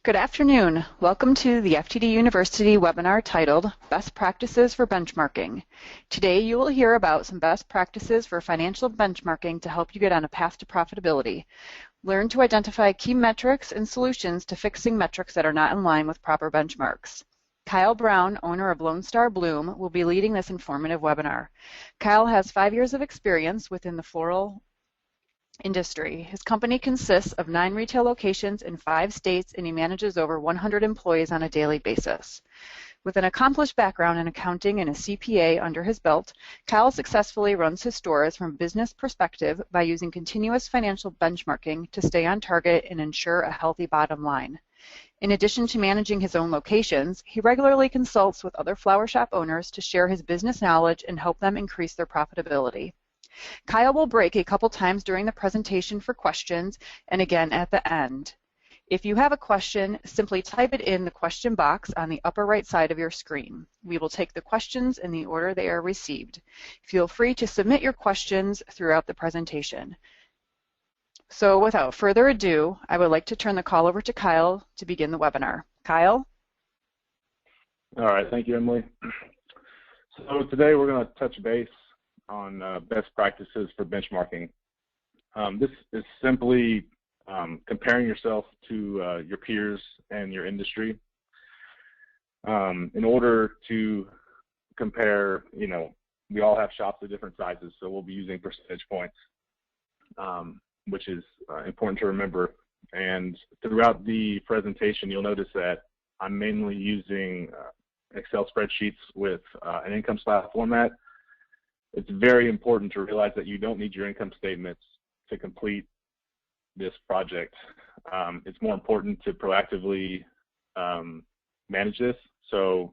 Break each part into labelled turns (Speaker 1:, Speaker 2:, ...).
Speaker 1: Good afternoon. Welcome to the FTD University webinar titled Best Practices for Benchmarking. Today you will hear about some best practices for financial benchmarking to help you get on a path to profitability. Learn to identify key metrics and solutions to fixing metrics that are not in line with proper benchmarks. Kyle Brown, owner of Lone Star Bloom, will be leading this informative webinar. Kyle has 5 years of experience within the floral industry. His company consists of 9 retail locations in 5 states, and he manages over 100 employees on a daily basis. With an accomplished background in accounting and a CPA under his belt, Kyle successfully runs his stores from a business perspective by using continuous financial benchmarking to stay on target and ensure a healthy bottom line. In addition to managing his own locations, he regularly consults with other flower shop owners to share his business knowledge and help them increase their profitability. Kyle will break a couple times during the presentation for questions and again at the end. If you have a question, simply type it in the question box on the upper right side of your screen. We will take the questions in the order they are received. Feel free to submit your questions throughout the presentation. So without further ado, I would like to turn the call over to Kyle to begin the webinar. Kyle?
Speaker 2: All right, thank you, Emily. So today we're going to touch base on best practices for benchmarking. This is simply comparing yourself to your peers and your industry. In order to compare, we all have shops of different sizes, so we'll be using percentage points, which is important to remember. And throughout the presentation, you'll notice that I'm mainly using Excel spreadsheets with an income slab format. It's very important to realize that you don't need your income statements to complete this project. It's more important to proactively manage this. So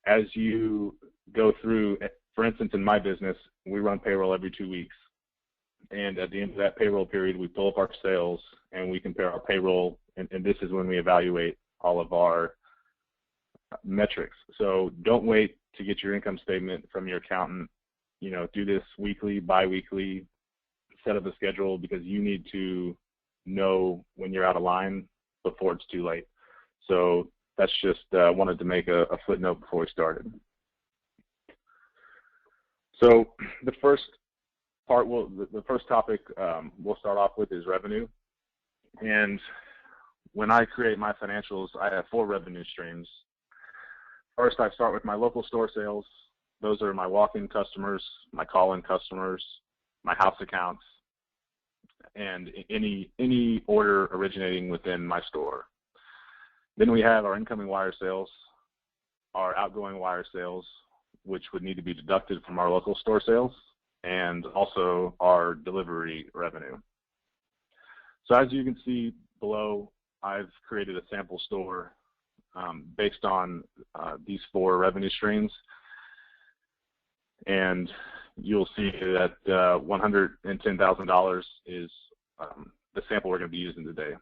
Speaker 2: as you go through, for instance, in my business, we run payroll every 2 weeks. And at the end of that payroll period, we pull up our sales and we compare our payroll, and this is when we evaluate all of our metrics. So don't wait to get your income statement from your accountant. Do this weekly, bi-weekly, set up a schedule, because you need to know when you're out of line before it's too late. So that's just wanted to make a footnote before we started. So the first part, the first topic we'll start off with is revenue. And when I create my financials, I have 4 revenue streams. First, I start with my local store sales. Those are my walk-in customers, my call-in customers, my house accounts, and any order originating within my store. Then we have our incoming wire sales, our outgoing wire sales, which would need to be deducted from our local store sales, and also our delivery revenue. So as you can see below, I've created a sample store based on these 4 revenue streams. And you'll see that $110,000 is the sample we're going to be using today.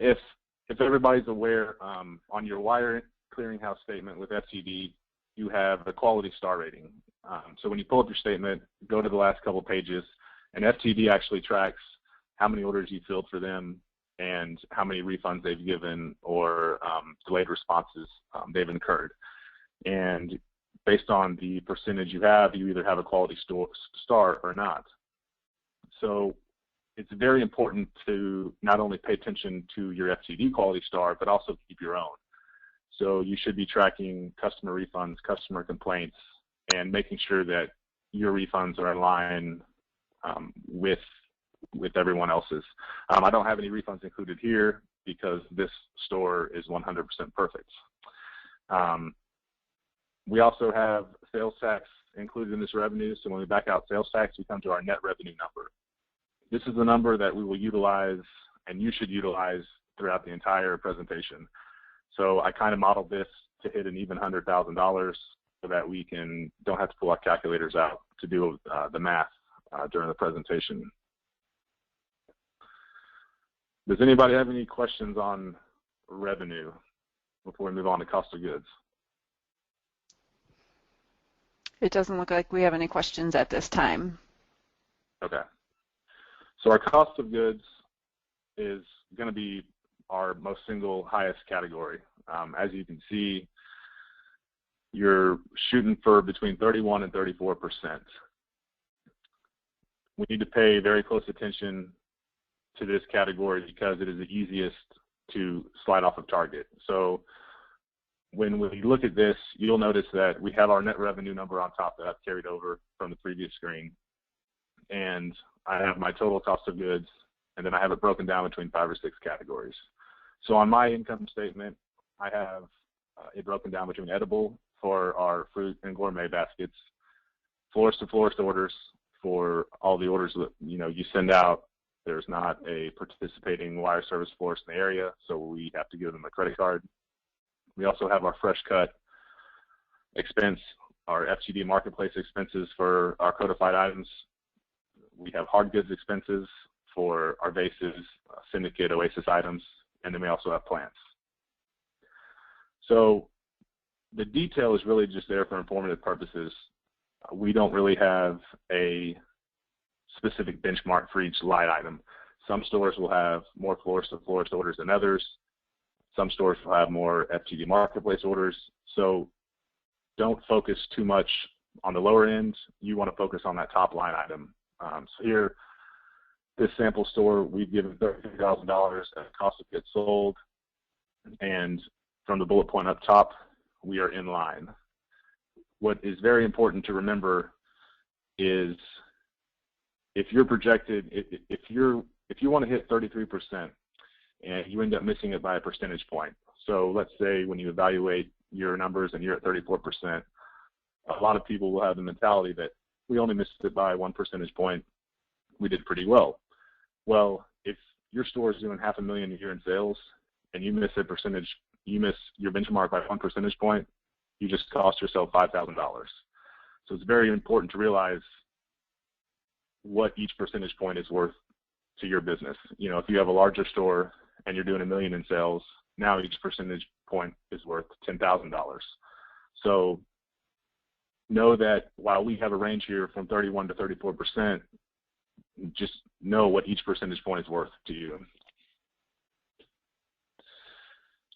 Speaker 2: If everybody's aware, on your wire clearinghouse statement with FTD, you have a quality star rating. So when you pull up your statement, go to the last couple pages, and FTD actually tracks how many orders you filled for them and how many refunds they've given or delayed responses they've incurred. And based on the percentage you have, you either have a quality star or not. So it's very important to not only pay attention to your FTD quality star, but also keep your own. So you should be tracking customer refunds, customer complaints, and making sure that your refunds are in line with everyone else's. I don't have any refunds included here because this store is 100% perfect. We also have sales tax included in this revenue. So when we back out sales tax, we come to our net revenue number. This is the number that we will utilize, and you should utilize throughout the entire presentation. So I kind of modeled this to hit an even $100,000 so that we don't have to pull our calculators out to do the math during the presentation. Does anybody have any questions on revenue before we move on to cost of goods?
Speaker 1: It doesn't look like we have any questions at this time.
Speaker 2: Okay. So our cost of goods is going to be our most single highest category. As you can see, you're shooting for between 31 and 34%. We need to pay very close attention to this category because it is the easiest to slide off of target. So when we look at this, you'll notice that we have our net revenue number on top that I've carried over from the previous screen. And I have my total cost of goods, and then I have it broken down between 5 or 6 categories. So on my income statement, I have it broken down between edible for our fruit and gourmet baskets, florist to florist orders for all the orders that you send out. There's not a participating wire service florist in the area, so we have to give them a credit card. We also have our fresh cut expense, our FTD marketplace expenses for our codified items. We have hard goods expenses for our vases, syndicate, oasis items, and then we also have plants. So the detail is really just there for informative purposes. We don't really have a specific benchmark for each line item. Some stores will have more florist to florist orders than others. Some stores will have more FTD marketplace orders. So don't focus too much on the lower end. You want to focus on that top line item. So here, this sample store, we've given $33,000 at cost of goods sold. And from the bullet point up top, we are in line. What is very important to remember is if you're projected, if you want to hit 33% and you end up missing it by a percentage point. So let's say when you evaluate your numbers and you're at 34%, a lot of people will have the mentality that we only missed it by 1 percentage point. We did pretty well. Well, if your store is doing $500,000 a year in sales and you miss your benchmark by 1 percentage point, you just cost yourself $5,000. So it's very important to realize what each percentage point is worth to your business. If you have a larger store and you're doing $1 million in sales, now each percentage point is worth $10,000. So know that while we have a range here from 31 to 34%, just know what each percentage point is worth to you.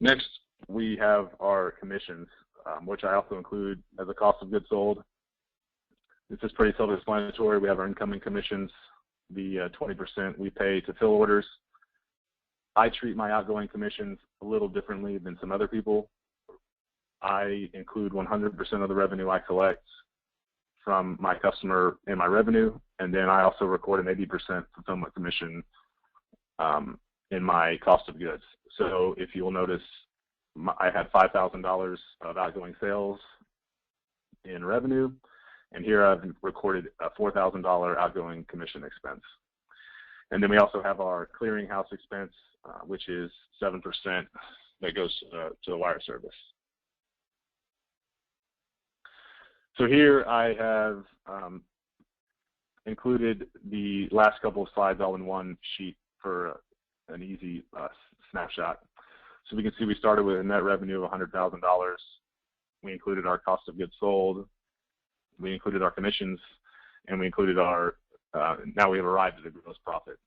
Speaker 2: Next, we have our commissions, which I also include as a cost of goods sold. This is pretty self-explanatory. We have our incoming commissions, the 20% we pay to fill orders. I treat my outgoing commissions a little differently than some other people. I include 100% of the revenue I collect from my customer in my revenue, and then I also record an 80% fulfillment commission in my cost of goods. So if you'll notice, I had $5,000 of outgoing sales in revenue, and here I've recorded a $4,000 outgoing commission expense. And then we also have our clearinghouse expense, which is 7% that goes to the wire service. So here I have included the last couple of slides all in one sheet for an easy snapshot. So we can see we started with a net revenue of $100,000. We included our cost of goods sold. We included our commissions, and we included our, now we have arrived at a gross profit.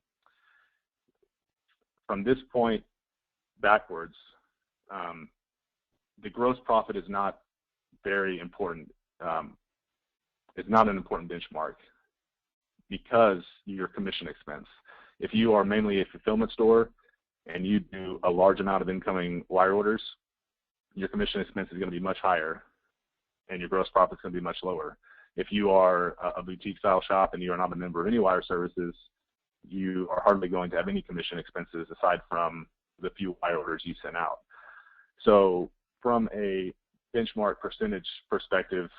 Speaker 2: From this point backwards, the gross profit is not very important. It's not an important benchmark because your commission expense. If you are mainly a fulfillment store and you do a large amount of incoming wire orders, your commission expense is going to be much higher and your gross profit is going to be much lower. If you are a boutique style shop and you are not a member of any wire services, you are hardly going to have any commission expenses aside from the few wire orders you send out. So from a benchmark percentage perspective,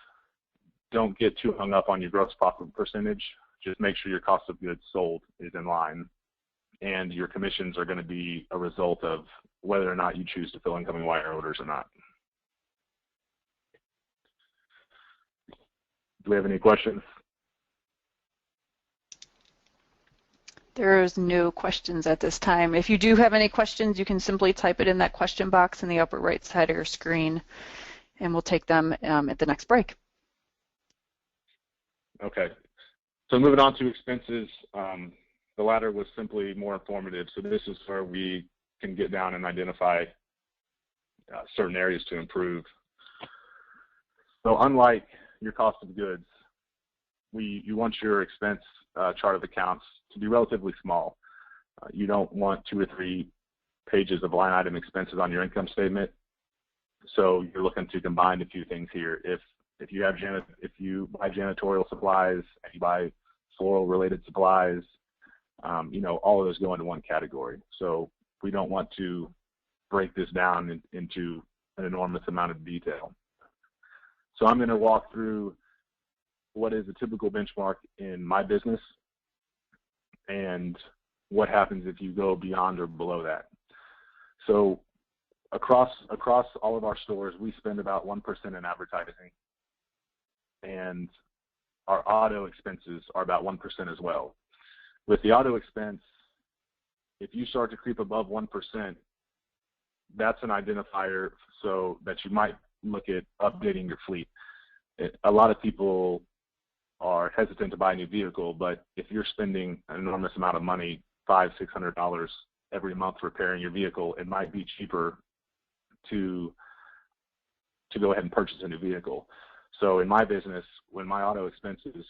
Speaker 2: don't get too hung up on your gross profit percentage. Just make sure your cost of goods sold is in line, and your commissions are going to be a result of whether or not you choose to fill incoming wire orders or not. Do we have any questions?
Speaker 1: There's no questions at this time. If you do have any questions, you can simply type it in that question box in the upper right side of your screen, and we'll take them at the next break.
Speaker 2: Okay. So moving on to expenses, The latter was simply more informative. So this is where we can get down and identify certain areas to improve. So unlike your cost of goods, you want your expense chart of accounts to be relatively small. You don't want 2 or 3 pages of line item expenses on your income statement. So you're looking to combine a few things here. If you buy janitorial supplies and you buy floral related supplies, all of those go into one category. So we don't want to break this down into an enormous amount of detail. So I'm going to walk through what is a typical benchmark in my business and what happens if you go beyond or below that. So across all of our stores, we spend about 1% in advertising, and our auto expenses are about 1% as well. With the auto expense, if you start to creep above 1%, that's an identifier so that you might look at updating your fleet. A lot of people are hesitant to buy a new vehicle, but if you're spending an enormous amount of money, $500–600 every month repairing your vehicle, it might be cheaper to go ahead and purchase a new vehicle. So in my business, when my auto expenses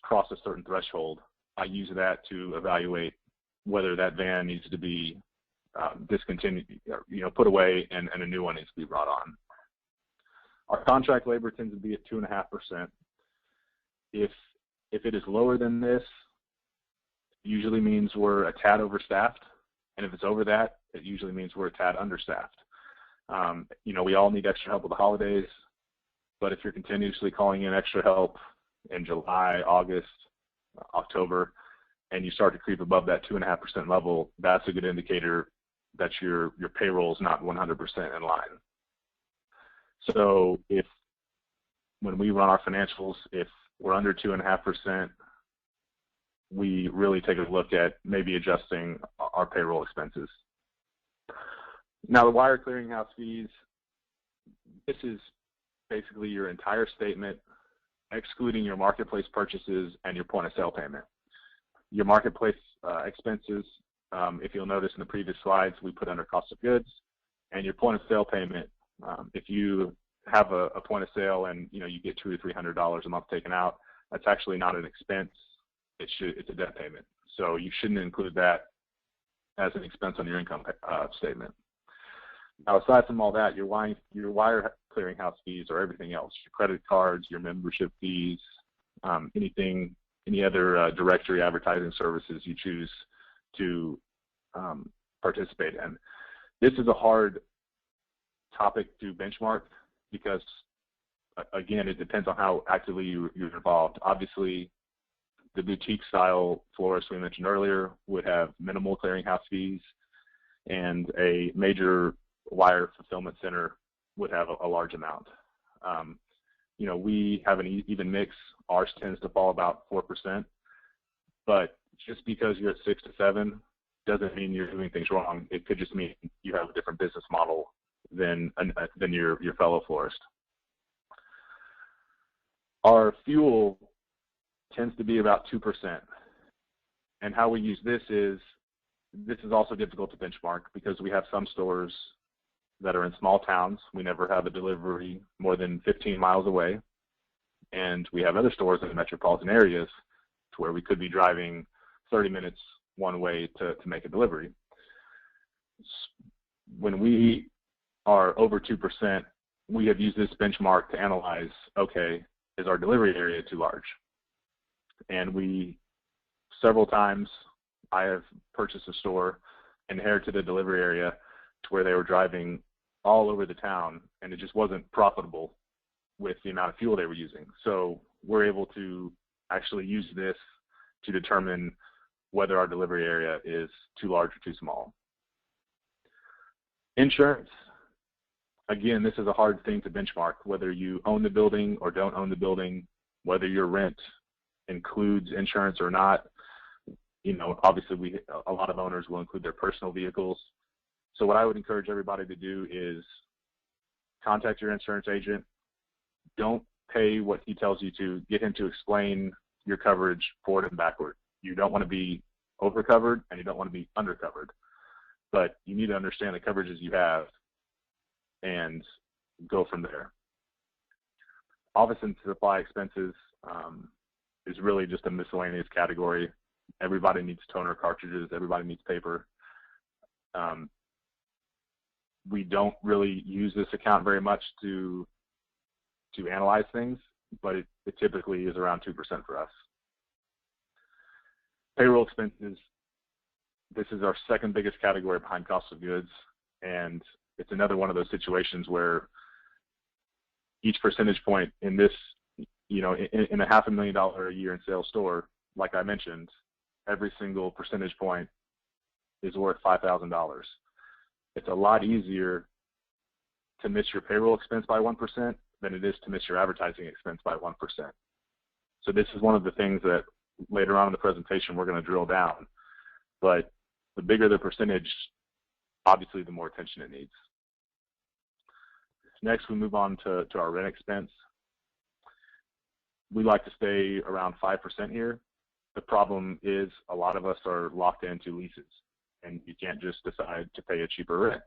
Speaker 2: cross a certain threshold, I use that to evaluate whether that van needs to be discontinued, put away, and a new one needs to be brought on. Our contract labor tends to be at 2.5%. If it is lower than this, it usually means we're a tad overstaffed, and if it's over that, it usually means we're a tad understaffed. We all need extra help with the holidays, but if you're continuously calling in extra help in July, August, October, and you start to creep above that 2.5% level, that's a good indicator that your payroll is not 100% in line. So when we run our financials, if we're under 2.5%, we really take a look at maybe adjusting our payroll expenses. Now, the wire clearinghouse fees, this is basically your entire statement, excluding your marketplace purchases and your point of sale payment. Your marketplace expenses, if you'll notice in the previous slides, we put under cost of goods, and your point of sale payment, if you have a point of sale and you get $200 or $300 a month taken out, that's actually not an expense. It's a debt payment. So you shouldn't include that as an expense on your income statement. Now, aside from all that, your wire clearinghouse fees are everything else: your credit cards, your membership fees, any other directory advertising services you choose to participate in. This is a hard topic to benchmark because, again, it depends on how actively you're involved. Obviously, the boutique style florist we mentioned earlier would have minimal clearinghouse fees, and a major wire fulfillment center would have a large amount. We have an even mix. Ours tends to fall about 4%, but just because you're at 6 to 7 doesn't mean you're doing things wrong. It could just mean you have a different business model than your fellow florist. Our fuel tends to be about 2%, and how we use this is also difficult to benchmark because we have some stores that are in small towns. We never have a delivery more than 15 miles away, and we have other stores in the metropolitan areas to where we could be driving 30 minutes one way to make a delivery. When we are over 2%, we have used this benchmark to analyze, okay, is our delivery area too large? And several times I have purchased a store, inherited a delivery area to where they were driving all over the town, and it just wasn't profitable with the amount of fuel they were using. So we're able to actually use this to determine whether our delivery area is too large or too small. Insurance, again, this is a hard thing to benchmark, whether you own the building or don't own the building, whether your rent includes insurance or not. Obviously a lot of owners will include their personal vehicles. So what I would encourage everybody to do is contact your insurance agent. Don't pay what he tells you to. Get him to explain your coverage forward and backward. You don't want to be overcovered and you don't want to be undercovered. But you need to understand the coverages you have and go from there. Office and supply expenses is really just a miscellaneous category. Everybody needs toner cartridges. Everybody needs paper. We don't really use this account very much to analyze things, but it typically is around 2% for us. Payroll expenses, this is our second biggest category behind cost of goods, and it's another one of those situations where each percentage point in this, in a $500,000 a year in sales store, like I mentioned, every single percentage point is worth $5,000. It's a lot easier to miss your payroll expense by 1% than it is to miss your advertising expense by 1%. So this is one of the things that later on in the presentation we're going to drill down. But the bigger the percentage, obviously the more attention it needs. Next, we move on to our rent expense. We like to stay around 5% here. The problem is a lot of us are locked into leases, and you can't just decide to pay a cheaper rent.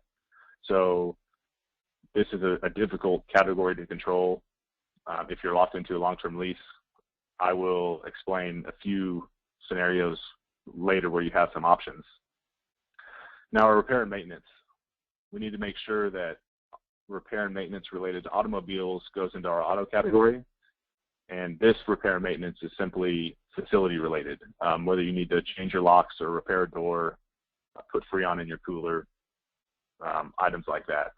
Speaker 2: So this is a difficult category to control. If you're locked into a long-term lease, I will explain a few scenarios later where you have some options. Now, our repair and maintenance. We need to make sure that repair and maintenance related to automobiles goes into our auto category. And this repair and maintenance is simply facility related, whether you need to change your locks or repair a door, put Freon in your cooler, items like that.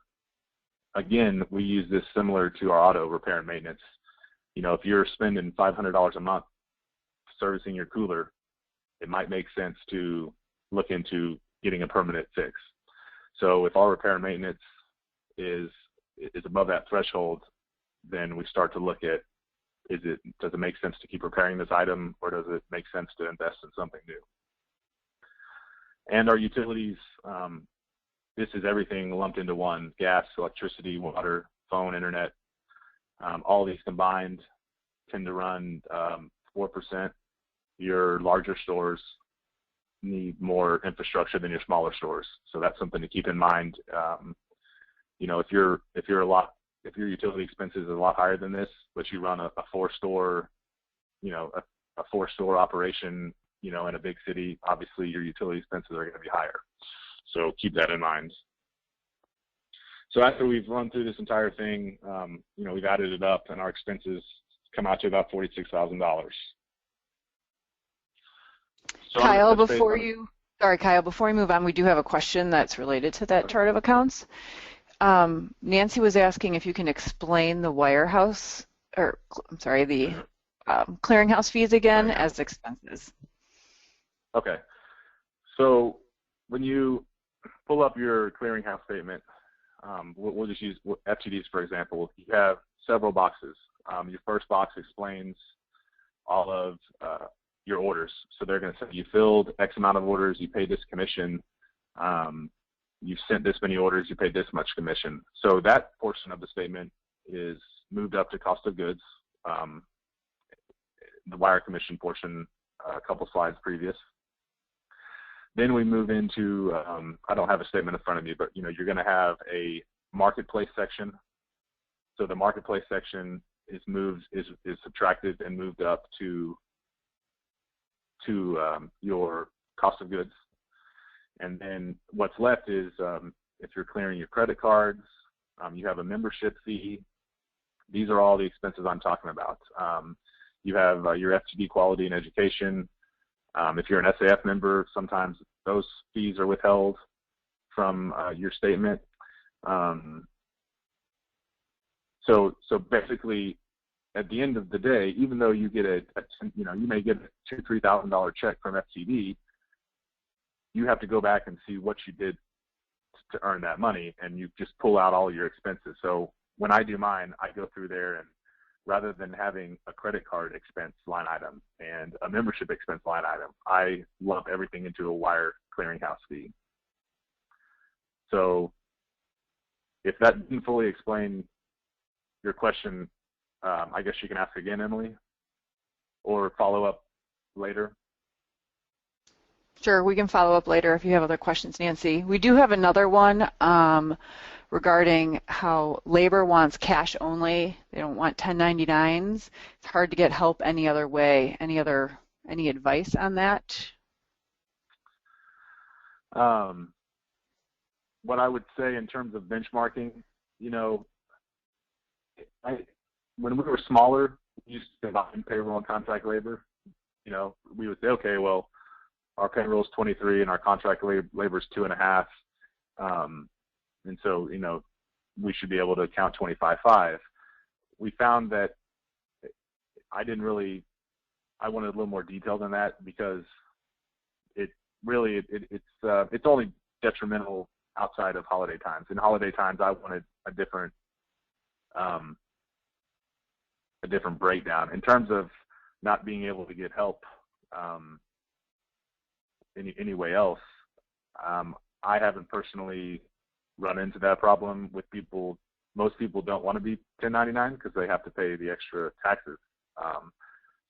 Speaker 2: Again, we use this similar to our auto repair and maintenance. If you're spending $500 a month servicing your cooler, it might make sense to look into getting a permanent fix. So if our repair and maintenance is above that threshold, then we start to look at, does it make sense to keep repairing this item, or does it make sense to invest in something new? And our utilities, this is everything lumped into one: gas, electricity, water, phone, internet. All these combined tend to run 4%. Your larger stores need more infrastructure than your smaller stores, so that's something to keep in mind. If your utility expenses is a lot higher than this, but you run a four-store, a four-store operation, in a big city, obviously your utility expenses are going to be higher. So keep that in mind. So after we've run through this entire thing, we've added it up, and our expenses come out to about $46,000. So
Speaker 1: Kyle, before we move on, we do have a question that's related to that chart of accounts. Nancy was asking if you can explain the the clearinghouse fees again as expenses.
Speaker 2: Okay. So when you pull up your clearinghouse statement, we'll just use FTDs for example. You have several boxes. Your first box explains all of your orders. So they're going to say you filled X amount of orders, you paid this commission, you sent this many orders, you paid this much commission. So that portion of the statement is moved up to cost of goods. The wire commission portion, a couple slides previous. Then we move into, I don't have a statement in front of me, but you're going to have a marketplace section. So the marketplace section is subtracted and moved up to your cost of goods. And then what's left is if you're clearing your credit cards, you have a membership fee. These are all the expenses I'm talking about. You have your FTD quality and education. If you're an SAF member, sometimes those fees are withheld from your statement. So basically, at the end of the day, even though you get you may get a $2,000–3,000 check from FTD, you have to go back and see what you did to earn that money, and you just pull out all your expenses. So when I do mine, I go through there, and rather than having a credit card expense line item and a membership expense line item, I lump everything into a wire clearinghouse fee. So if that didn't fully explain your question, I guess you can ask again, Emily, or follow up later.
Speaker 1: Sure, we can follow up later if you have other questions, Nancy. We do have another one regarding how labor wants cash only. They don't want 1099s. It's hard to get help any other way. Any advice on that?
Speaker 2: What I would say in terms of benchmarking, you know, when we were smaller, we used to combine payroll and contract labor. You know, we would say, okay, well, our payroll is 23 and our contract labor is 2.5. And so, you know, we should be able to count 25/5. We found that I wanted a little more detail than that, because it's only detrimental outside of holiday times. In holiday times, I wanted a different breakdown. In terms of not being able to get help any way else, I haven't personally run into that problem with people. Most people don't want to be 1099 because they have to pay the extra taxes.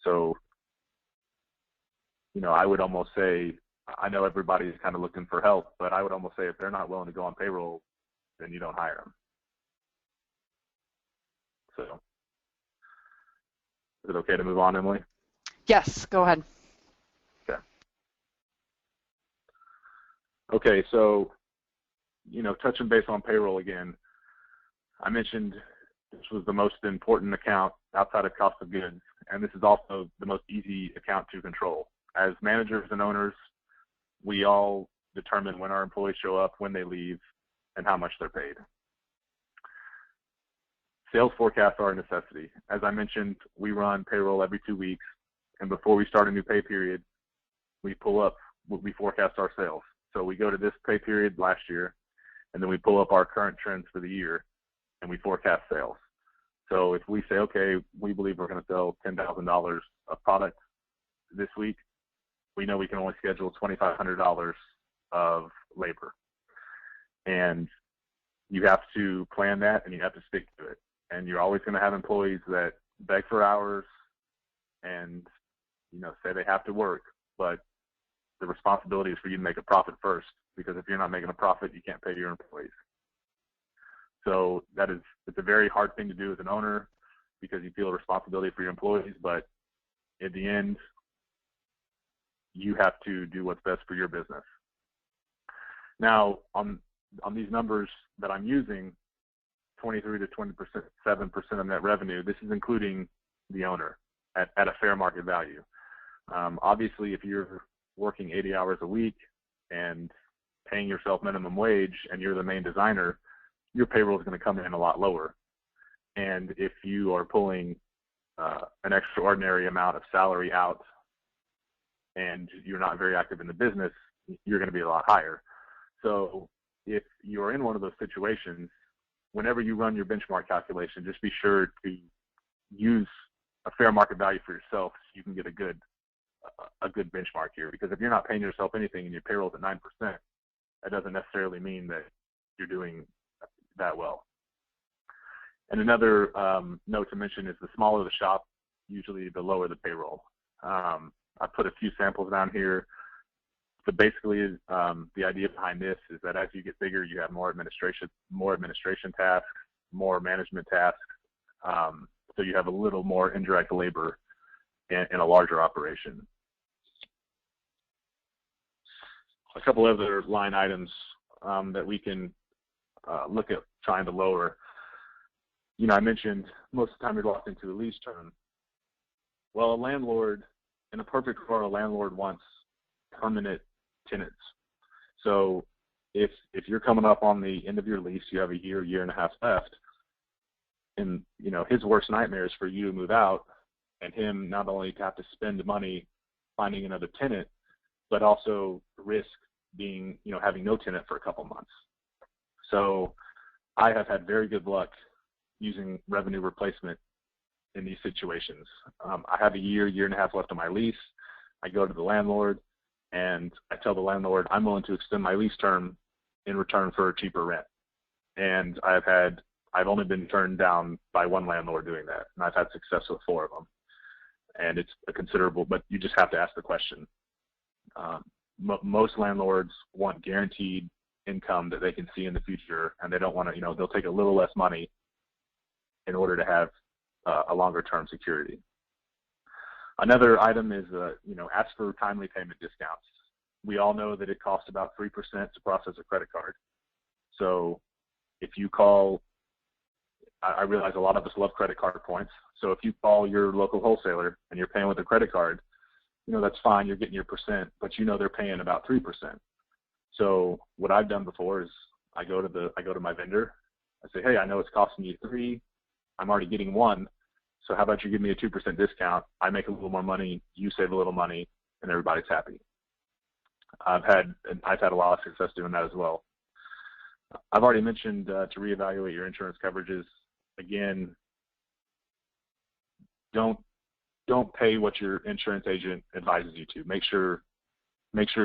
Speaker 2: So, you know, I would almost say, I know everybody's kind of looking for help, but I would almost say if they're not willing to go on payroll, then you don't hire them. So, is it okay to move on, Emily?
Speaker 1: Yes, go ahead.
Speaker 2: Okay. Okay, so, you know, touching base on payroll again, I mentioned this was the most important account outside of cost of goods, and this is also the most easy account to control. As managers and owners, we all determine when our employees show up, when they leave, and how much they're paid. Sales forecasts are a necessity. As I mentioned, we run payroll every 2 weeks, and before we start a new pay period, we forecast our sales. So we go to this pay period last year, and then we pull up our current trends for the year, and we forecast sales. So if we say, okay, we believe we're going to sell $10,000 of product this week, we know we can only schedule $2,500 of labor. And you have to plan that, and you have to stick to it. And you're always going to have employees that beg for hours and, you know, say they have to work, but the responsibility is for you to make a profit first, because if you're not making a profit, you can't pay your employees. So it's a very hard thing to do as an owner, because you feel a responsibility for your employees, but at the end, you have to do what's best for your business. Now, on these numbers that I'm using, 23 to 7% of net revenue, this is including the owner at a fair market value. Obviously, if you're working 80 hours a week and paying yourself minimum wage and you're the main designer, your payroll is going to come in a lot lower. And if you are pulling an extraordinary amount of salary out and you're not very active in the business, you're going to be a lot higher. So if you're in one of those situations, whenever you run your benchmark calculation, just be sure to use a fair market value for yourself so you can get a good benchmark here. Because if you're not paying yourself anything and your payroll's at 9%, that doesn't necessarily mean that you're doing that well. And another note to mention is the smaller the shop, usually the lower the payroll. I put a few samples down here. So basically, the idea behind this is that as you get bigger, you have more administration tasks, more management tasks. So you have a little more indirect labor in a larger operation. A couple other line items that we can look at trying to lower. You know, I mentioned most of the time you're locked into a lease term. Well, a landlord, in a perfect world, a landlord wants permanent tenants. So if you're coming up on the end of your lease, you have a year and a half left, and you know his worst nightmare is for you to move out and him not only to have to spend money finding another tenant, but also risk being, you know, having no tenant for a couple months. So I have had very good luck using revenue replacement in these situations. I have a year and a half left on my lease. I go to the landlord and I tell the landlord I'm willing to extend my lease term in return for a cheaper rent. And I've only been turned down by one landlord doing that, and I've had success with 4 of them. And it's a considerable, but you just have to ask the question. most landlords want guaranteed income that they can see in the future, and they don't want to, they'll take a little less money in order to have a longer term security. Another item is, ask for timely payment discounts. We all know that it costs about 3% to process a credit card. So if you call, I realize a lot of us love credit card points. So if you call your local wholesaler and you're paying with a credit card, that's fine, you're getting your percent, but they're paying about 3%. So what I've done before is I go to my vendor, I say, hey, I know it's costing you 3, I'm already getting 1, so how about you give me a 2% discount? I make a little more money, you save a little money, and everybody's happy. I've had a lot of success doing that as well. I've already mentioned to reevaluate your insurance coverages. Again, don't pay what your insurance agent advises you to. Make sure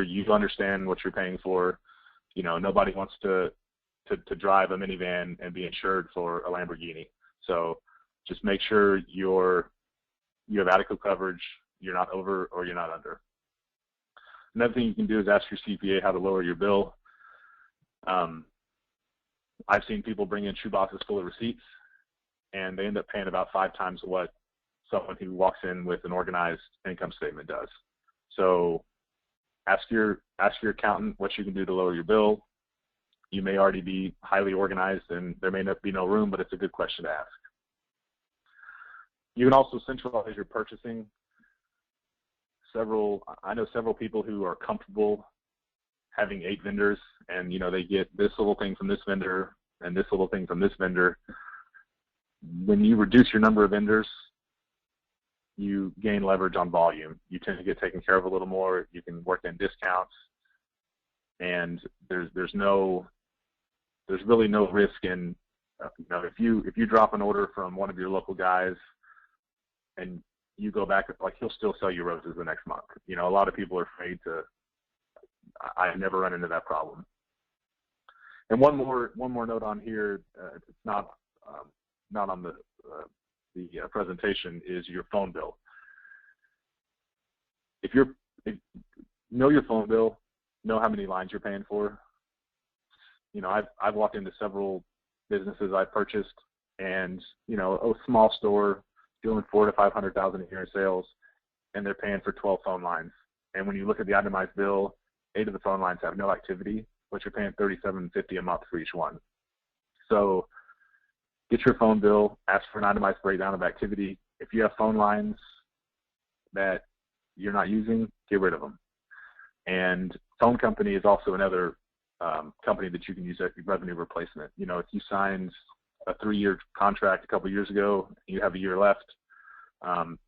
Speaker 2: you understand what you're paying for. Nobody wants to drive a minivan and be insured for a Lamborghini. So just make sure you have adequate coverage, you're not over or you're not under. Another thing you can do is ask your CPA how to lower your bill. I've seen people bring in shoeboxes full of receipts, and they end up paying about 5 times what someone who walks in with an organized income statement does. So ask your accountant what you can do to lower your bill. You may already be highly organized, and there may not be no room, but it's a good question to ask. You can also centralize your purchasing. I know several people who are comfortable having 8 vendors, and they get this little thing from this vendor and this little thing from this vendor. When you reduce your number of vendors, you gain leverage on volume. You tend to get taken care of a little more. You can work in discounts, and there's really no risk in if you drop an order from one of your local guys and you go back, he'll still sell you roses the next month. A lot of people are afraid to. I never run into that problem. And one more note on here. It's not on the presentation, is your phone bill. If know your phone bill, know how many lines you're paying for. I've walked into several businesses I've purchased, and a small store doing $400,000 to $500,000 a year in sales, and they're paying for 12 phone lines. And when you look at the itemized bill, 8 of the phone lines have no activity, but you're paying $37.50 a month for each one. So get your phone bill, ask for an itemized breakdown of activity. If you have phone lines that you're not using, get rid of them. And phone company is also another company that you can use as revenue replacement. If you signed a 3-year contract a couple of years ago, you have a year left,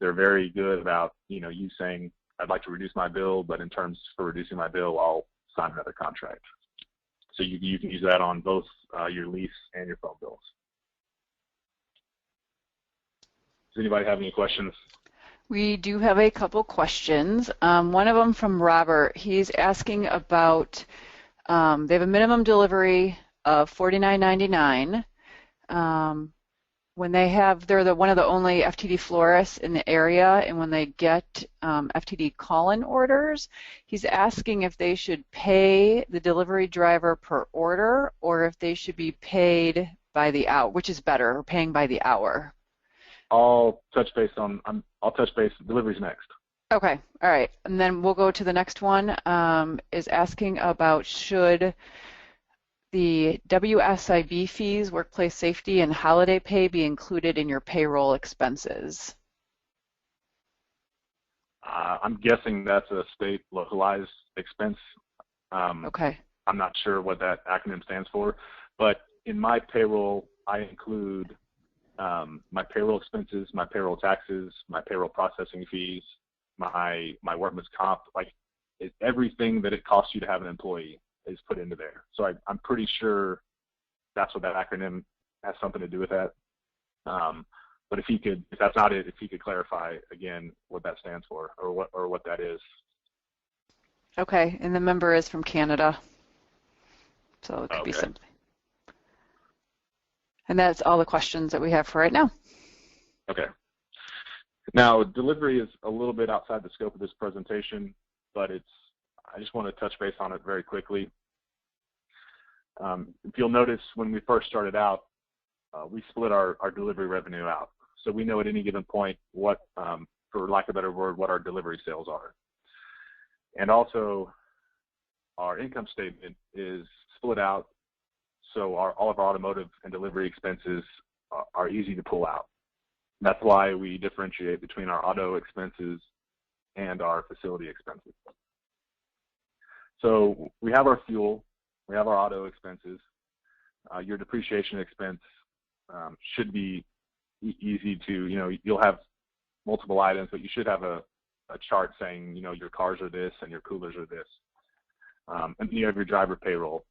Speaker 2: they're very good about, you saying, I'd like to reduce my bill, but in terms for reducing my bill, I'll sign another contract. So you can use that on both your lease and your phone bills. Does anybody have any questions?
Speaker 1: We do have a couple questions. One of them from Robert. He's asking about, they have a minimum delivery of $49.99. When they're one of the only FTD florists in the area, and when they get FTD call-in orders, he's asking if they should pay the delivery driver per order or if they should be paid by the hour, which is better, paying by the hour.
Speaker 2: I'll touch base. Delivery's next.
Speaker 1: Okay, all right, and then we'll go to the next one. Is asking about should the WSIB fees, workplace safety, and holiday pay be included in your payroll expenses?
Speaker 2: I'm guessing that's a state localized expense.
Speaker 1: Okay.
Speaker 2: I'm not sure what that acronym stands for, but in my payroll, I include my payroll expenses, my payroll taxes, my payroll processing fees, my workman's comp, everything that it costs you to have an employee is put into there. So I'm pretty sure that's what that acronym has something to do with that. But if that's not it, if you could clarify again what that stands for or what that is.
Speaker 1: Okay, and the member is from Canada, so it could be something. And that's all the questions that we have for right now.
Speaker 2: Okay. Now, delivery is a little bit outside the scope of this presentation, but I just want to touch base on it very quickly. If you'll notice, when we first started out, we split our delivery revenue out. So we know at any given point what, for lack of a better word, what our delivery sales are. And also, our income statement is split out, so all of our automotive and delivery expenses are easy to pull out. That's why we differentiate between our auto expenses and our facility expenses. So we have our fuel, we have our auto expenses. Your depreciation expense should be easy to, you'll have multiple items, but you should have a chart saying, your cars are this and your coolers are this. And then you have your driver payroll,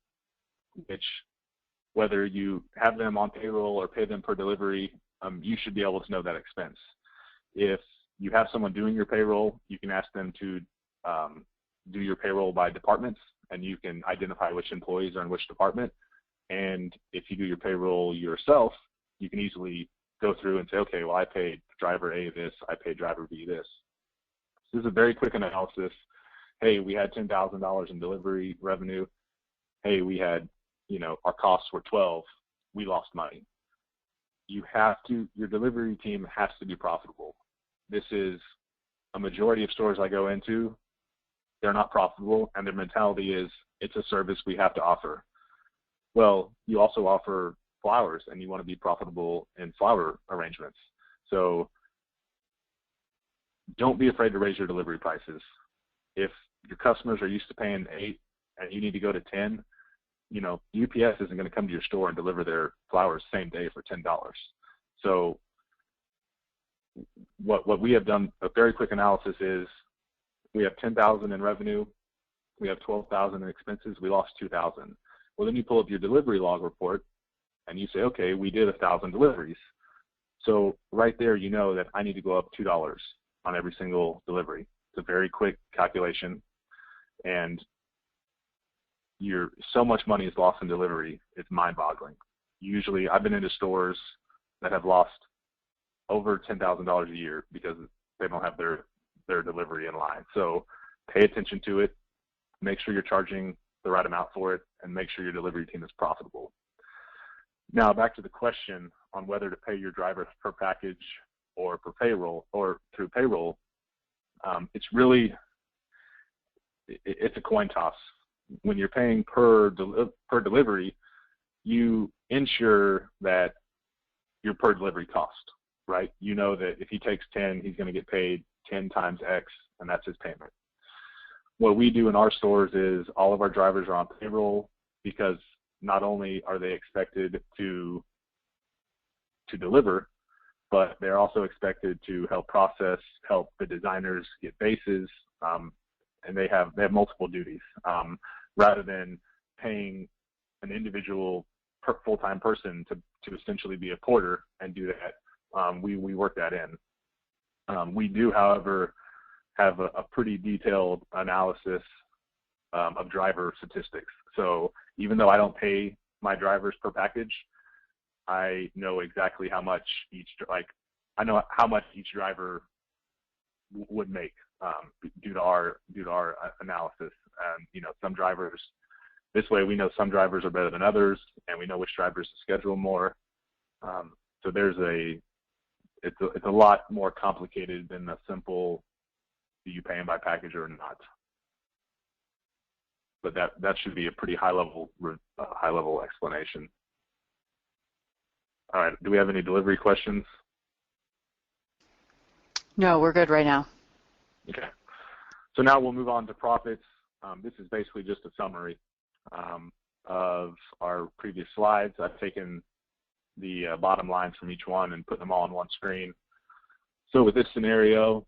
Speaker 2: which whether you have them on payroll or pay them per delivery, you should be able to know that expense. If you have someone doing your payroll, you can ask them to do your payroll by departments, and you can identify which employees are in which department. And if you do your payroll yourself, you can easily go through and say, okay, well, I paid driver A this, I paid driver B this. So this is a very quick analysis. Hey, we had $10,000 in delivery revenue. Hey, we had, our costs were 12. We lost money. Your delivery team has to be profitable. This is a majority of stores I go into, they're not profitable, and their mentality is, it's a service we have to offer. Well, you also offer flowers, and you want to be profitable in flower arrangements. So don't be afraid to raise your delivery prices. If your customers are used to paying 8 and you need to go to 10, UPS isn't going to come to your store and deliver their flowers same day for $10. So what we have done, a very quick analysis is, we have $10,000 in revenue, we have $12,000 in expenses, we lost $2,000. Well, then you pull up your delivery log report and you say, okay, we did 1,000 deliveries. So right there, you know that I need to go up $2 on every single delivery. It's a very quick calculation, and so much money is lost in delivery, it's mind-boggling. Usually, I've been into stores that have lost over $10,000 a year because they don't have their delivery in line. So pay attention to it, make sure you're charging the right amount for it, and make sure your delivery team is profitable. Now back to the question on whether to pay your drivers per package or per payroll or through payroll. It's a coin toss. When you're paying per delivery, you ensure that your per delivery cost, right? You know that if he takes 10, he's going to get paid 10 times X, and that's his payment. What we do in our stores is all of our drivers are on payroll, because not only are they expected to deliver, but they're also expected to help process, help the designers get bases, and they have multiple duties. Rather than paying an individual full-time person to essentially be a porter and do that, we work that in. We do, however, have a pretty detailed analysis of driver statistics. So even though I don't pay my drivers per package, I know exactly how much each driver would make due to our analysis. And some drivers, this way we know some drivers are better than others, and we know which drivers to schedule more. So it's a lot more complicated than the simple, do you pay them by package or not? But that should be a pretty high level explanation. All right, do we have any delivery questions?
Speaker 1: No, we're good right now.
Speaker 2: Okay, so now we'll move on to profits. This is basically just a summary of our previous slides. I've taken the bottom lines from each one and put them all on one screen. So with this scenario,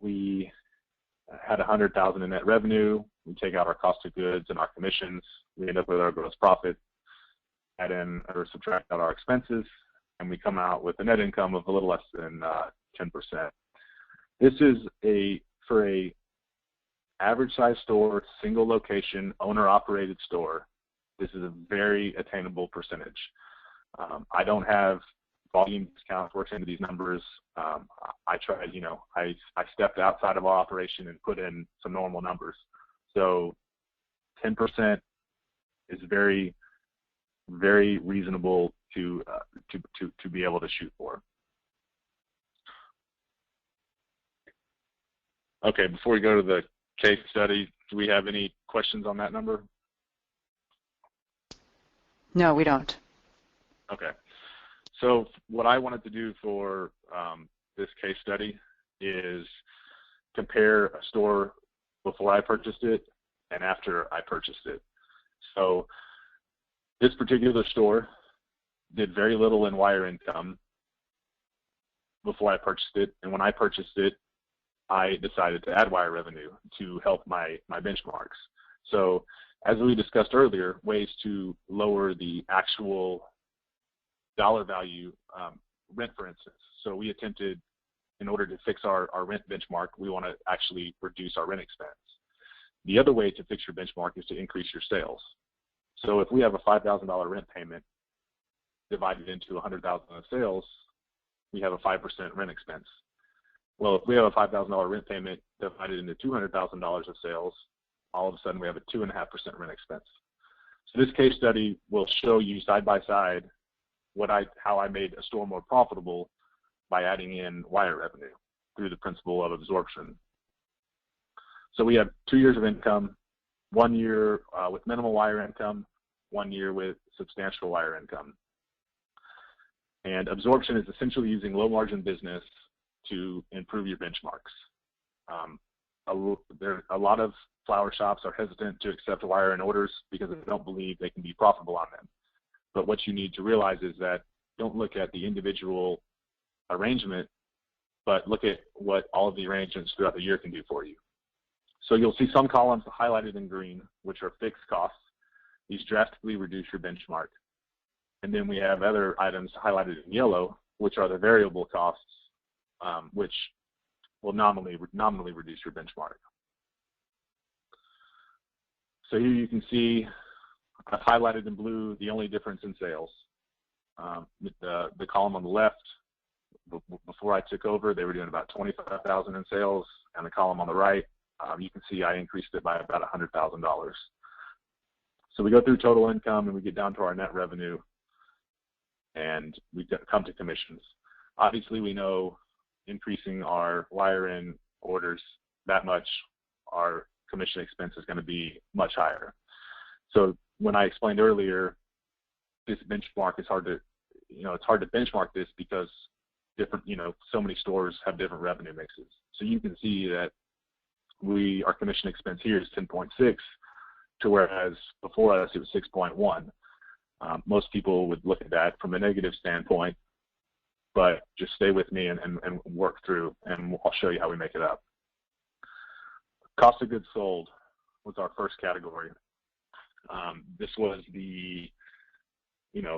Speaker 2: we had $100,000 in net revenue. We take out our cost of goods and our commissions. We end up with our gross profit, add in or subtract out our expenses, and we come out with a net income of a little less than 10%. This is for a average size store, single location, owner operated store. This is a very attainable percentage. I don't have volume discounts worked into these numbers. I tried, I stepped outside of our operation and put in some normal numbers. So 10% is very, very reasonable to be able to shoot for. Okay, before we go to the case study, do we have any questions on that number?
Speaker 1: No, we don't.
Speaker 2: Okay. So what I wanted to do for this case study is compare a store before I purchased it and after I purchased it. So this particular store did very little in wire income before I purchased it, and when I purchased it, I decided to add wire revenue to help my benchmarks. So as we discussed earlier, ways to lower the actual dollar value rent, for instance. So we attempted, in order to fix our rent benchmark, we want to actually reduce our rent expense. The other way to fix your benchmark is to increase your sales. So if we have a $5,000 rent payment divided into $100,000 of sales, we have a 5% rent expense. Well, if we have a $5,000 rent payment divided into $200,000 of sales, all of a sudden we have a 2.5% rent expense. So this case study will show you side by side how I made a store more profitable by adding in wire revenue through the principle of absorption. So we have 2 years of income, 1 year with minimal wire income, 1 year with substantial wire income. And absorption is essentially using low margin business to improve your benchmarks. A lot of flower shops are hesitant to accept wire in orders because they don't believe they can be profitable on them. But what you need to realize is that don't look at the individual arrangement, but look at what all of the arrangements throughout the year can do for you. So you'll see some columns highlighted in green, which are fixed costs. These drastically reduce your benchmark. And then we have other items highlighted in yellow, which are the variable costs, which will nominally reduce your benchmark. So here you can see I've highlighted in blue the only difference in sales. The column on the left, before I took over, they were doing about $25,000 in sales, and the column on the right, you can see I increased it by about $100,000. So we go through total income and we get down to our net revenue, and we come to commissions. Obviously, we know increasing our wire-in orders that much, our commission expense is going to be much higher. So when I explained earlier, this benchmark is hard to, it's hard to benchmark this because different, so many stores have different revenue mixes. So you can see that our commission expense here is 10.6, to whereas before us it was 6.1. Most people would look at that from a negative standpoint, but just stay with me and work through, and I'll show you how we make it up. Cost of goods sold was our first category. This was the,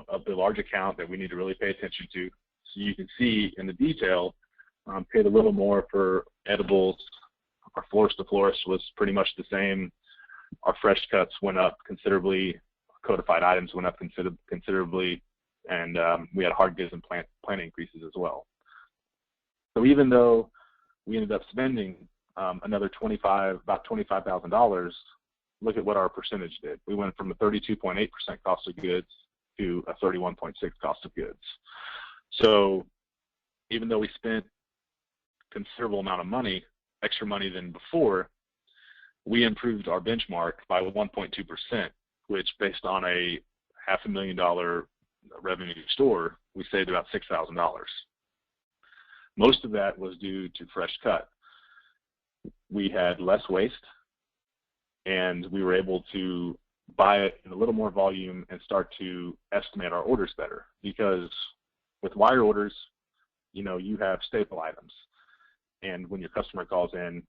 Speaker 2: of the large account that we need to really pay attention to. So you can see in the detail, paid a little more for edibles. Our florist to florist was pretty much the same. Our fresh cuts went up considerably. Codified items went up considerably, and we had hard goods and plant increases as well. So even though we ended up spending another about $25,000, look at what our percentage did. We went from a 32.8% cost of goods to a 31.6% cost of goods. So even though we spent a considerable amount of money, extra money than before, we improved our benchmark by 1.2%, which based on a $500,000 revenue store, we saved about $6,000. Most of that was due to fresh cut. We had less waste, and we were able to buy it in a little more volume and start to estimate our orders better, because with wire orders, you have staple items, and when your customer calls in,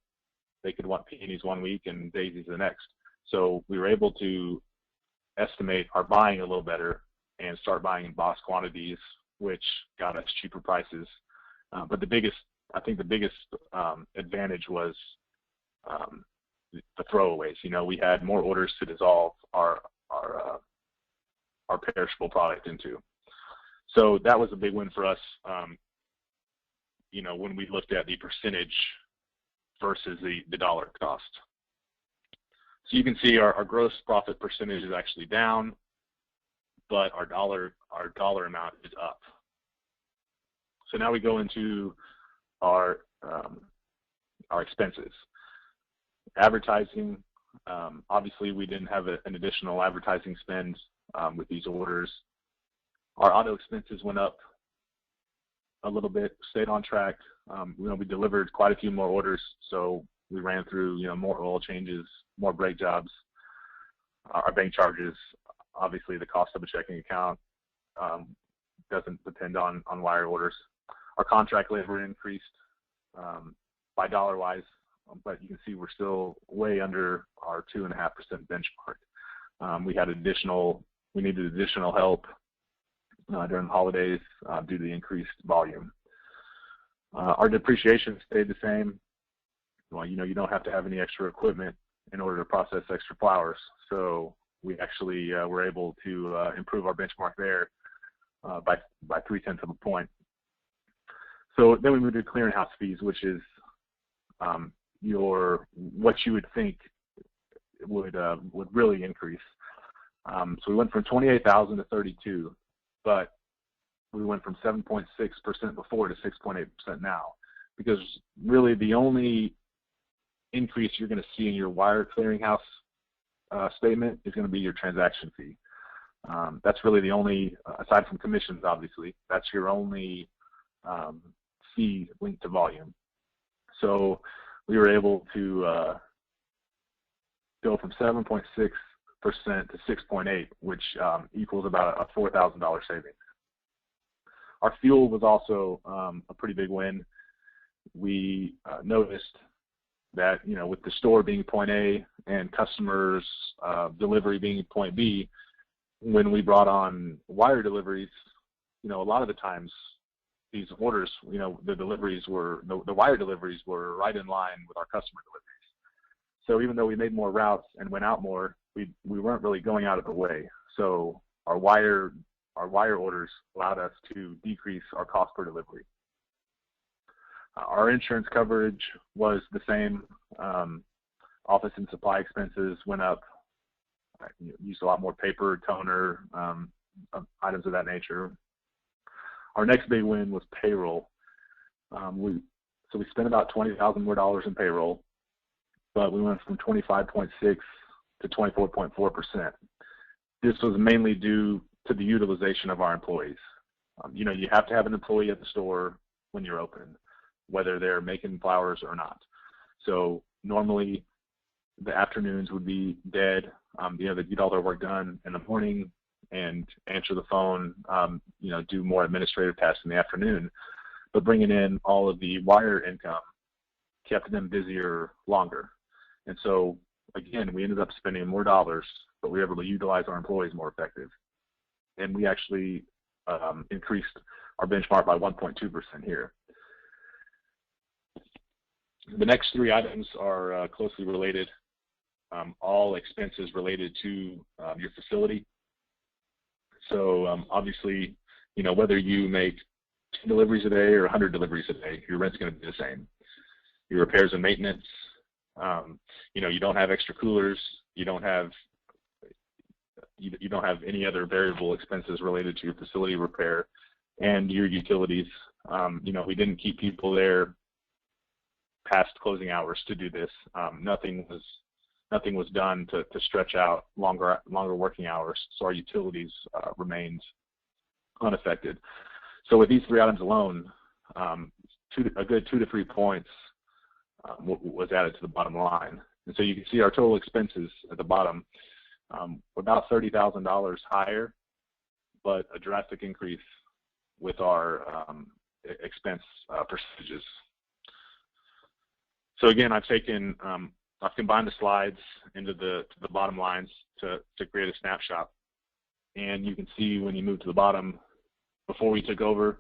Speaker 2: they could want peonies one week and daisies the next. So we were able to estimate our buying a little better and start buying in box quantities, which got us cheaper prices. But I think the biggest advantage was the throwaways. We had more orders to dissolve our perishable product into. So that was a big win for us, when we looked at the percentage versus the dollar cost. So you can see our gross profit percentage is actually down, but our dollar amount is up. So now we go into our expenses. Advertising, obviously we didn't have an additional advertising spend with these orders. Our auto expenses went up a little bit, stayed on track. We delivered quite a few more orders, so we ran through more oil changes, more brake jobs. Our bank charges, obviously the cost of a checking account doesn't depend on wire orders. Our contract labor increased by dollar-wise, but you can see we're still way under our 2.5% benchmark. We needed additional help during the holidays due to the increased volume. Our depreciation stayed the same. Well, you don't have to have any extra equipment in order to process extra flowers, so we actually were able to improve our benchmark there by 0.3 of a point. So then we moved to clearinghouse fees, which is what you would think would really increase. So we went from 28,000 to 32, but we went from 7.6% before to 6.8% now, because really the only increase you're going to see in your wire clearinghouse statement is going to be your transaction fee. That's really the only, aside from commissions, obviously, that's your only fee linked to volume. So we were able to go from 7.6% to 6.8%, which equals about a $4,000 savings. Our fuel was also a pretty big win. We noticed that with the store being point A and customers delivery being point B, when we brought on wire deliveries, a lot of the times these orders, the wire deliveries were right in line with our customer deliveries. So even though we made more routes and went out more, we weren't really going out of the way. So our wire orders allowed us to decrease our cost per delivery. Our insurance coverage was the same. Office and supply expenses went up. Used a lot more paper, toner, items of that nature. Our next big win was payroll. So we spent about $20,000 more in payroll, but we went from 25.6 to 24.4%. This was mainly due to the utilization of our employees. You have to have an employee at the store when you're open, whether they're making flowers or not. So normally the afternoons would be dead. They get all their work done in the morning and answer the phone, do more administrative tasks in the afternoon. But bringing in all of the wire income kept them busier longer. And so, again, we ended up spending more dollars, but we were able to utilize our employees more effective. And we actually increased our benchmark by 1.2% here. The next three items are closely related, all expenses related to your facility. So obviously, whether you make 10 deliveries a day or 100 deliveries a day, your rent's going to be the same. Your repairs and maintenance, you don't have extra coolers, you don't have any other variable expenses related to your facility repair, and your utilities. We didn't keep people there past closing hours to do this. Nothing was done to stretch out longer working hours, so our utilities remained unaffected. So with these three items alone, a good 2 to 3 points was added to the bottom line. And so you can see our total expenses at the bottom, about $30,000 higher, but a drastic increase with our expense percentages. So again, I've combined the slides into the bottom lines to create a snapshot. And you can see when you move to the bottom, before we took over,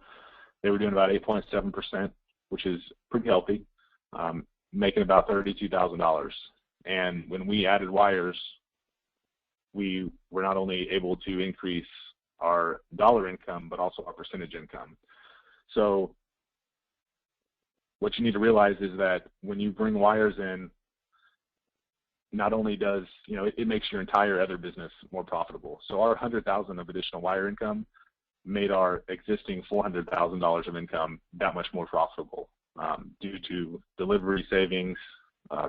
Speaker 2: they were doing about 8.7%, which is pretty healthy, making about $32,000. And when we added wires, we were not only able to increase our dollar income, but also our percentage income. So what you need to realize is that when you bring wires in, not only does, it makes your entire other business more profitable. So our $100,000 of additional wire income made our existing $400,000 of income that much more profitable due to delivery savings,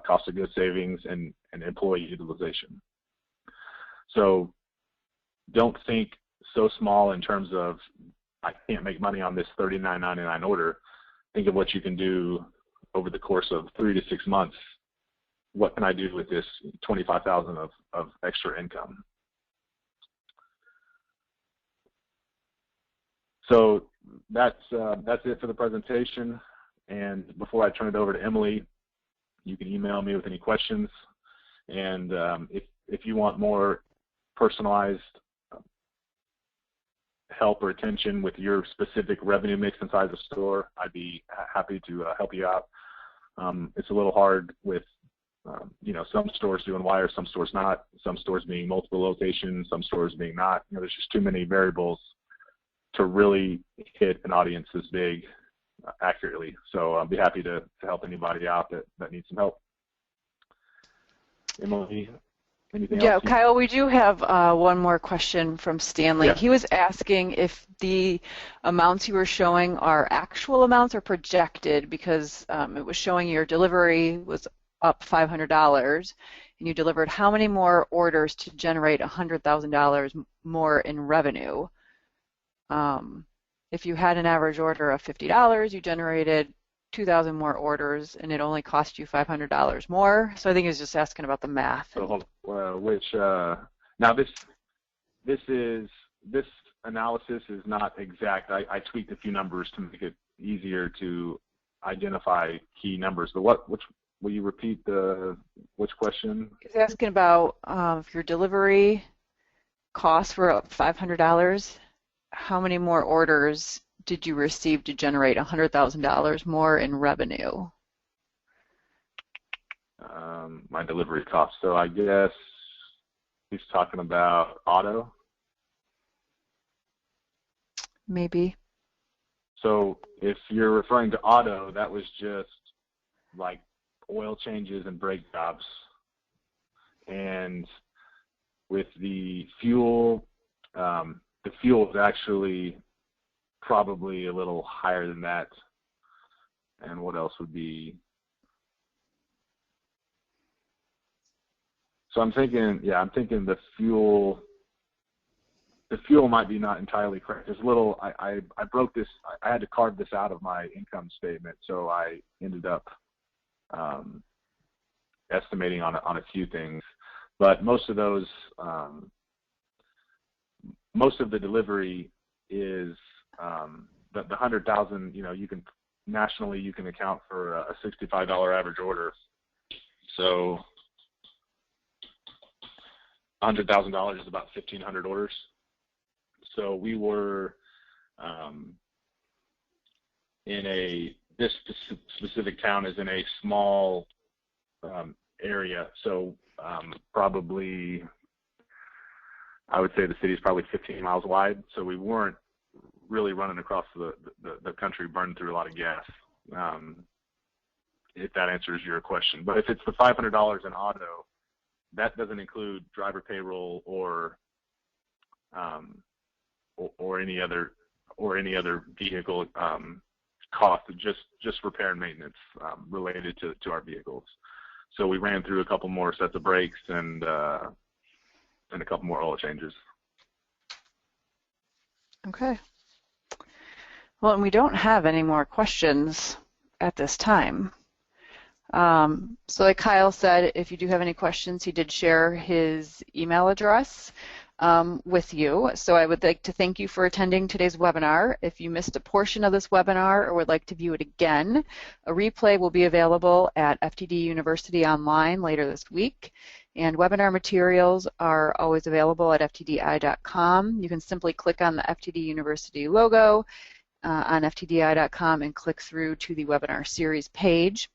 Speaker 2: cost of goods savings, and employee utilization. So don't think so small in terms of, I can't make money on this $39.99 order. Think of what you can do over the course of 3 to 6 months. What can I do with this $25,000 of extra income? So that's it for the presentation. And before I turn it over to Emily, you can email me with any questions. And if you want more personalized help or attention with your specific revenue mix inside the store, I'd be happy to help you out. It's a little hard with some stores doing wire, some stores not, some stores being multiple locations, some stores being not. There's just too many variables to really hit an audience this big accurately. So I'll be happy to help anybody out that needs some help. Emily, anything else?
Speaker 1: Yeah, Kyle, we do have one more question from Stanley.
Speaker 2: Yeah.
Speaker 1: He was asking if the amounts you were showing are actual amounts or projected, because it was showing your delivery was up $500 and you delivered how many more orders to generate $100,000 more in revenue. If you had an average order of $50, you generated 2,000 more orders, and it only cost you $500 more. So I think he's just asking about the math.
Speaker 2: So, now this analysis is not exact. I tweaked a few numbers to make it easier to identify key numbers. But which will you repeat which question?
Speaker 1: He's asking about if your delivery costs were up $500. How many more orders did you receive to generate $100,000 more in revenue?
Speaker 2: My delivery cost. So I guess he's talking about auto.
Speaker 1: Maybe.
Speaker 2: So if you're referring to auto, that was just like oil changes and brake jobs. And with the fuel is actually probably a little higher than that. And what else would be? So I'm thinking the fuel might be not entirely correct. There's a little, I broke this, I had to carve this out of my income statement, so I ended up estimating on a few things. But most of those, most of the delivery is the 100,000. You can nationally you can account for a $65 average order. So $100,000 is about 1,500 orders. So we were this specific town is in a small area. So probably, I would say the city is probably 15 miles wide. So we weren't really running across the country, burning through a lot of gas. If that answers your question. But if it's the $500 in auto, that doesn't include driver payroll or any other vehicle cost, just repair and maintenance related to our vehicles. So we ran through a couple more sets of brakes and a couple more oil changes.
Speaker 1: Okay. Well, and we don't have any more questions at this time. So like Kyle said, if you do have any questions, he did share his email address with you. So I would like to thank you for attending today's webinar. If you missed a portion of this webinar or would like to view it again, a replay will be available at FTD University online later this week. And webinar materials are always available at ftdi.com. You can simply click on the FTD University logo on ftdi.com and click through to the webinar series page.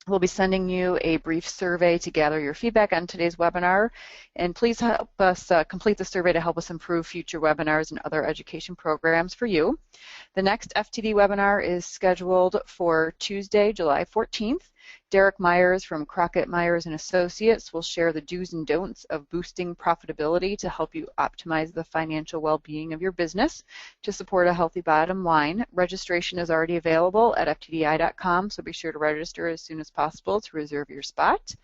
Speaker 1: We'll be sending you a brief survey to gather your feedback on today's webinar, and please help us complete the survey to help us improve future webinars and other education programs for you. The next FTD webinar is scheduled for Tuesday, July 14th, Derek Myers from Crockett Myers and Associates will share the do's and don'ts of boosting profitability to help you optimize the financial well-being of your business to support a healthy bottom line. Registration is already available at ftdi.com, so be sure to register as soon as possible to reserve your spot.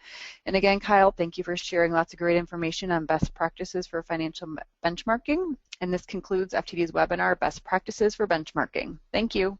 Speaker 1: And again, Kyle, thank you for sharing lots of great information on best practices for financial benchmarking. And this concludes FTD's webinar, Best Practices for Benchmarking. Thank you.